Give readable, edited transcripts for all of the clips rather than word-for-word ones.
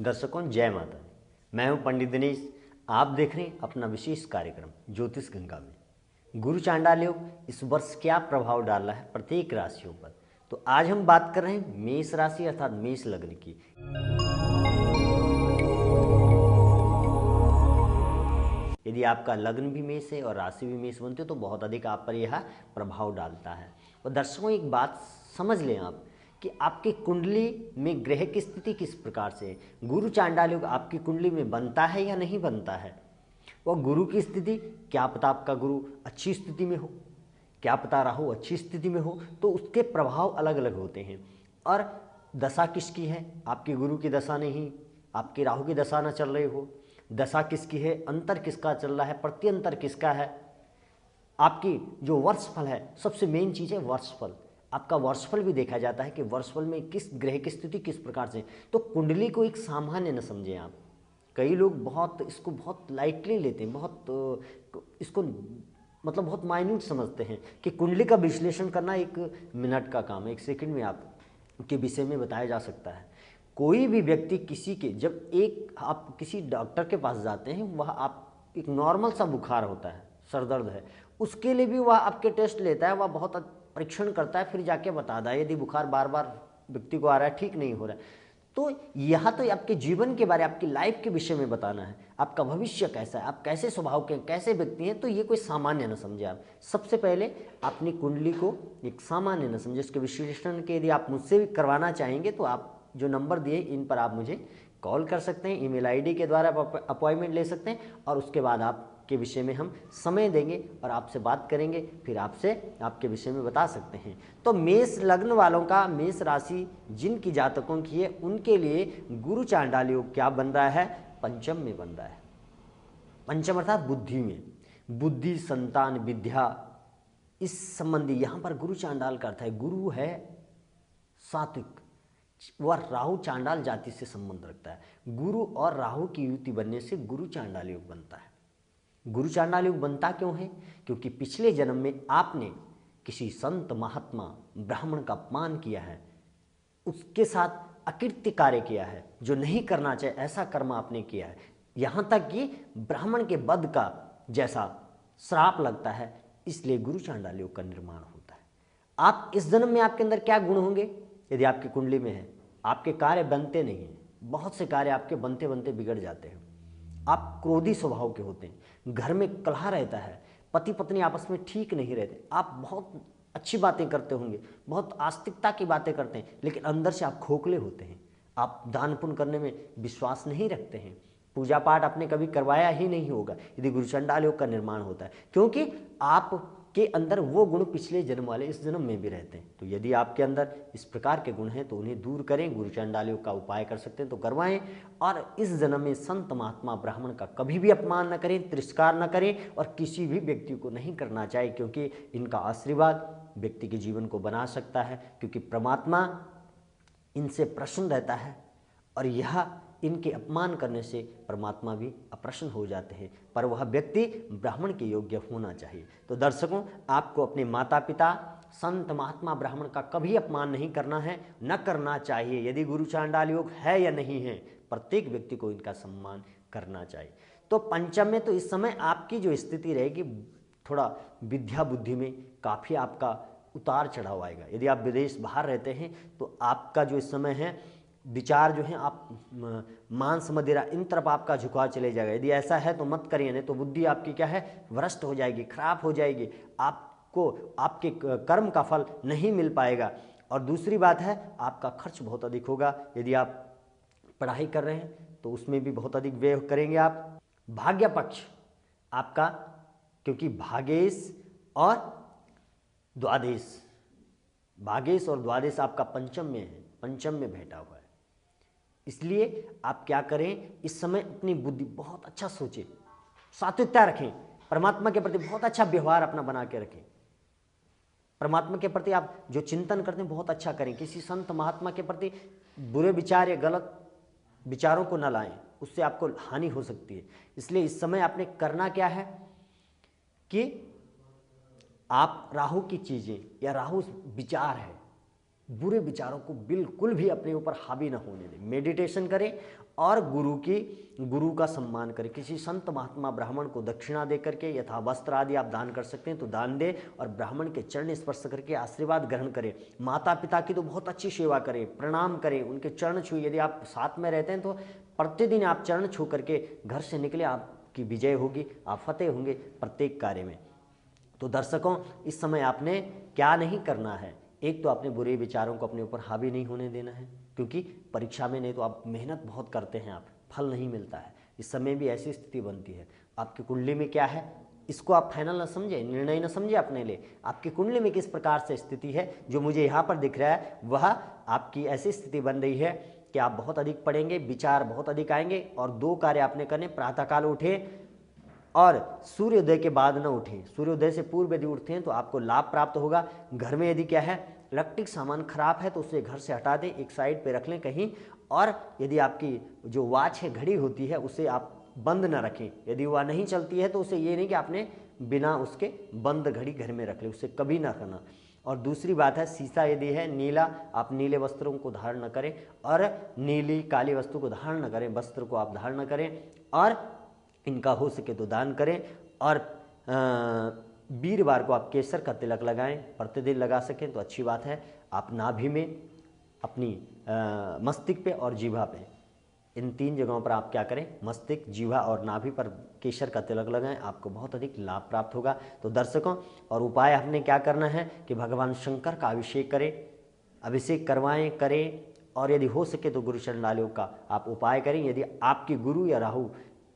दर्शकों जय माता दी। मैं हूं पंडित दिनेश। आप देख रहे हैं अपना विशेष कार्यक्रम ज्योतिष गंगा में। गुरु चांडाल योग इस वर्ष क्या प्रभाव डाला है प्रत्येक राशियों पर, तो आज हम बात कर रहे हैं मेष राशि अर्थात मेष लग्न की। यदि आपका लग्न भी मेष है और राशि भी मेष बनती हो तो बहुत अधिक आप पर यह प्रभाव डालता है। और दर्शकों एक बात समझ लें आप कि आपकी कुंडली में ग्रह की स्थिति किस प्रकार से है। गुरु चांडाल योग आपकी कुंडली में बनता है या नहीं बनता है। वह गुरु की स्थिति, क्या पता आपका गुरु अच्छी स्थिति में हो, क्या पता राहु अच्छी स्थिति में हो, तो उसके प्रभाव अलग अलग होते हैं। और दशा किसकी है, आपके गुरु की दशा नहीं, आपकी राहु की दशा न चल रही हो, दशा किसकी है, अंतर किसका चल रहा है, प्रत्यंतर किसका है, आपकी जो वर्षफल है, सबसे मेन चीज़ है वर्षफल। आपका वर्षफल भी देखा जाता है कि वर्षफल में किस ग्रह की स्थिति किस प्रकार से। तो कुंडली को एक सामान्य न समझें आप। कई लोग इसको बहुत लाइटली लेते हैं, इसको मतलब बहुत माइन्यूट समझते हैं कि कुंडली का विश्लेषण करना एक मिनट का काम है, एक सेकंड में आप के विषय में बताया जा सकता है। कोई भी व्यक्ति जब आप किसी डॉक्टर के पास जाते हैं, वह आप एक नॉर्मल सा बुखार होता है, सर दर्द है, उसके लिए भी वह आपके टेस्ट लेता है, वह बहुत परीक्षण करता है, फिर जाके बताता है। यदि बुखार बार बार व्यक्ति को आ रहा है, ठीक नहीं हो रहा है, तो यह तो आपके जीवन के बारे, आपकी लाइफ के विषय में बताना है, आपका भविष्य कैसा है, आप कैसे स्वभाव के, कैसे व्यक्ति हैं। तो ये कोई सामान्य न समझे आप। सबसे पहले अपनी कुंडली को एक सामान्य न समझे, उसके विश्लेषण के यदि आप मुझसे भी करवाना चाहेंगे तो आप जो नंबर दिए इन पर आप मुझे कॉल कर सकते हैं, ईमेल आईडी के द्वारा अपॉइंटमेंट ले सकते हैं, और उसके बाद आपके विषय में हम समय देंगे और आपसे बात करेंगे, फिर आपसे आपके विषय में बता सकते हैं। तो मेष लग्न वालों का, मेष राशि जिनकी जातकों की है, उनके लिए गुरु चांडाल योग क्या बन रहा है, पंचम में बन रहा है। पंचम अर्थात बुद्धि में, बुद्धि, संतान, विद्या, इस संबंधी यहाँ पर गुरु चांडाल का अर्थ है, गुरु है सात्विक, वह राहु चांडाल जाति से संबंध रखता है। गुरु और राहु की युति बनने से गुरु चांडाल योग बनता है। गुरु चांडाल योग बनता क्यों है, क्योंकि पिछले जन्म में आपने किसी संत, महात्मा, ब्राह्मण का अपमान किया है, उसके साथ अकृत्य कार्य किया है, जो नहीं करना चाहिए ऐसा कर्म आपने किया है, यहाँ तक कि ब्राह्मण के वध का जैसा श्राप लगता है। इसलिए गुरु चांडाल योग का निर्माण होता है। आप इस जन्म में आपके अंदर क्या गुण होंगे, यदि आपकी कुंडली में है, आपके कार्य बनते नहीं हैं, बहुत से कार्य आपके बनते बनते बिगड़ जाते हैं। आप क्रोधी स्वभाव के होते हैं, घर में कलह रहता है, पति पत्नी आपस में ठीक नहीं रहते, आप बहुत अच्छी बातें करते होंगे, बहुत आस्तिकता की बातें करते हैं, लेकिन अंदर से आप खोखले होते हैं। आप दान पुण्य करने में विश्वास नहीं रखते हैं, पूजा पाठ आपने कभी करवाया ही नहीं होगा यदि गुरु चांडाल योग का निर्माण होता है, क्योंकि आपके अंदर वो गुण पिछले जन्म वाले इस जन्म में भी रहते हैं। तो यदि आपके अंदर इस प्रकार के गुण हैं तो उन्हें दूर करें, गुरु चांडाल योग का उपाय कर सकते हैं तो करवाएं। और इस जन्म में संत, महात्मा, ब्राह्मण का कभी भी अपमान न करें, तिरस्कार न करें, और किसी भी व्यक्ति को नहीं करना चाहिए, क्योंकि इनका आशीर्वाद व्यक्ति के जीवन को बना सकता है, क्योंकि परमात्मा इनसे प्रसन्न रहता है, और यह इनके अपमान करने से परमात्मा भी अप्रसन्न हो जाते हैं, पर वह व्यक्ति ब्राह्मण के योग्य होना चाहिए। तो दर्शकों, आपको अपने माता पिता, संत, महात्मा, ब्राह्मण का कभी अपमान नहीं करना है, न करना चाहिए। यदि गुरु चांडाल योग है या नहीं है, प्रत्येक व्यक्ति को इनका सम्मान करना चाहिए। तो पंचम में तो इस समय आपकी जो स्थिति रहेगी, थोड़ा विद्या बुद्धि में काफ़ी आपका उतार चढ़ाव आएगा। यदि आप विदेश बाहर रहते हैं तो आपका जो इस समय है विचार जो है, आप मांस मदिरा इन तरफ आपका झुकाव चले जाएगा। यदि ऐसा है तो मत करिए, नहीं तो बुद्धि आपकी क्या है, भ्रष्ट हो जाएगी, खराब हो जाएगी, आपको आपके कर्म का फल नहीं मिल पाएगा। और दूसरी बात है, आपका खर्च बहुत अधिक होगा। यदि आप पढ़ाई कर रहे हैं तो उसमें भी बहुत अधिक व्यय करेंगे आप। भाग्य पक्ष आपका, क्योंकि भागेश और द्वादेश आपका पंचम में है, पंचम में बैठा हुआ है। इसलिए आप क्या करें, इस समय अपनी बुद्धि बहुत अच्छा सोचें, सात्विकता रखें, परमात्मा के प्रति बहुत अच्छा व्यवहार अपना बना के रखें। परमात्मा के प्रति आप जो चिंतन करते हैं बहुत अच्छा करें। किसी संत महात्मा के प्रति बुरे विचार या गलत विचारों को न लाएं, उससे आपको हानि हो सकती है। इसलिए इस समय आपने करना क्या है कि आप राहु की चीज़ें या राहु विचार है, बुरे विचारों को बिल्कुल भी अपने ऊपर हावी ना होने दें। मेडिटेशन करें और गुरु का सम्मान करें। किसी संत महात्मा ब्राह्मण को दक्षिणा दे करके यथा वस्त्र आदि आप दान कर सकते हैं तो दान दें और ब्राह्मण के चरण स्पर्श करके आशीर्वाद ग्रहण करें। माता पिता की तो बहुत अच्छी सेवा करें, प्रणाम करें, उनके चरण छुए। यदि आप साथ में रहते हैं तो प्रतिदिन आप चरण छू करके घर से निकले, आपकी विजय होगी, आप फतेह होंगे प्रत्येक कार्य में। तो दर्शकों, इस समय आपने क्या नहीं करना है, एक तो अपने बुरे विचारों को अपने ऊपर हावी नहीं होने देना है, क्योंकि परीक्षा में नहीं तो आप मेहनत बहुत करते हैं, आप फल नहीं मिलता है। इस समय भी ऐसी स्थिति बनती है। आपकी कुंडली में क्या है इसको आप फाइनल न समझे, निर्णय न समझे अपने लिए। आपकी कुंडली में किस प्रकार से स्थिति है जो मुझे यहाँ पर दिख रहा है, वह आपकी ऐसी स्थिति बन रही है कि आप बहुत अधिक पढ़ेंगे, विचार बहुत अधिक आएंगे और 2 कार्य आपने करने। प्रातःकाल उठे और सूर्योदय के बाद न उठें। सूर्योदय से पूर्व यदि उठते हैं तो आपको लाभ प्राप्त होगा। घर में यदि क्या है इलेक्ट्रिक सामान खराब है तो उसे घर से हटा दें, एक साइड पे रख लें कहीं। और यदि आपकी जो वॉच है, घड़ी होती है, उसे आप बंद ना रखें। यदि वह नहीं चलती है तो उसे ये नहीं कि आपने बिना उसके बंद घड़ी घर में रख ले, उसे कभी ना करना। और दूसरी बात है, शीशा यदि है नीला, आप नीले वस्त्रों को धारण न करें और नीली काली वस्तु को धारण न करें, वस्त्र को आप धारण न करें। और इनका हो सके तो दान करें। और वीरवार को आप केसर का तिलक लगाएं, प्रतिदिन लगा सकें तो अच्छी बात है। आप नाभि में, अपनी मस्तिष्क पे और जीभा पे, इन 3 जगहों पर आप क्या करें, मस्तिष्क, जीभा और नाभि पर केसर का तिलक लगाएं, आपको बहुत अधिक लाभ प्राप्त होगा। तो दर्शकों, और उपाय आपने क्या करना है कि भगवान शंकर का अभिषेक करें, अभिषेक करवाएं, करें। और यदि हो सके तो गुरु चंडाल योग का आप उपाय करें। यदि आपकी गुरु या राहु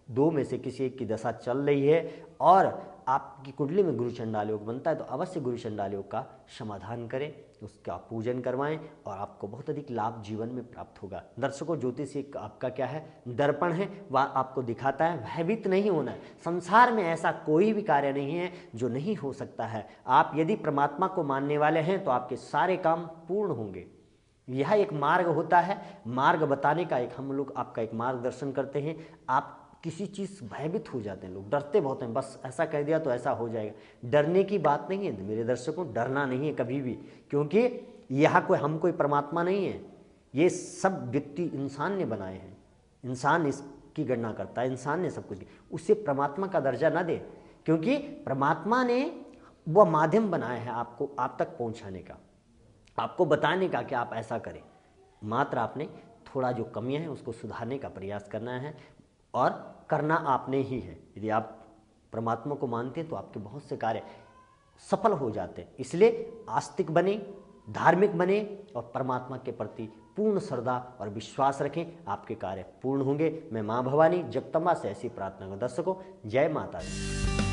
2 में से किसी एक की दशा चल रही है और आपकी कुंडली में गुरु चंडाल योग बनता है तो अवश्य गुरु चंडाल योग का समाधान करें, उसका पूजन करवाएं और आपको बहुत अधिक लाभ जीवन में प्राप्त होगा। दर्शकों, ज्योतिष एक आपका क्या है, दर्पण है, वह आपको दिखाता है। भयभीत नहीं होना है। संसार में ऐसा कोई भी कार्य नहीं है जो नहीं हो सकता है। आप यदि परमात्मा को मानने वाले हैं तो आपके सारे काम पूर्ण होंगे। यह एक मार्ग होता है, मार्ग बताने का एक हम लोग आपका एक मार्गदर्शन करते हैं। आप किसी चीज़ भयभीत हो जाते हैं, लोग डरते बहुत हैं, बस ऐसा कह दिया तो ऐसा हो जाएगा। डरने की बात नहीं है मेरे दर्शकों, डरना नहीं है कभी भी, क्योंकि यह कोई परमात्मा नहीं है। ये सब व्यक्ति इंसान ने बनाए हैं, इंसान इसकी गणना करता है, इंसान ने सब कुछ किया। उसे परमात्मा का दर्जा ना दे, क्योंकि परमात्मा ने वह माध्यम बनाया है आपको आप तक पहुँचाने का, आपको बताने का कि आप ऐसा करें। मात्र आपने थोड़ा जो कमियां हैं उसको सुधारने का प्रयास करना है और करना आपने ही है। यदि आप परमात्मा को मानते हैं तो आपके बहुत से कार्य सफल हो जाते हैं। इसलिए आस्तिक बने, धार्मिक बने और परमात्मा के प्रति पूर्ण श्रद्धा और विश्वास रखें, आपके कार्य पूर्ण होंगे। मैं माँ भवानी जगदम्बा से ऐसी प्रार्थना करूं। दर्शकों, जय माता दी।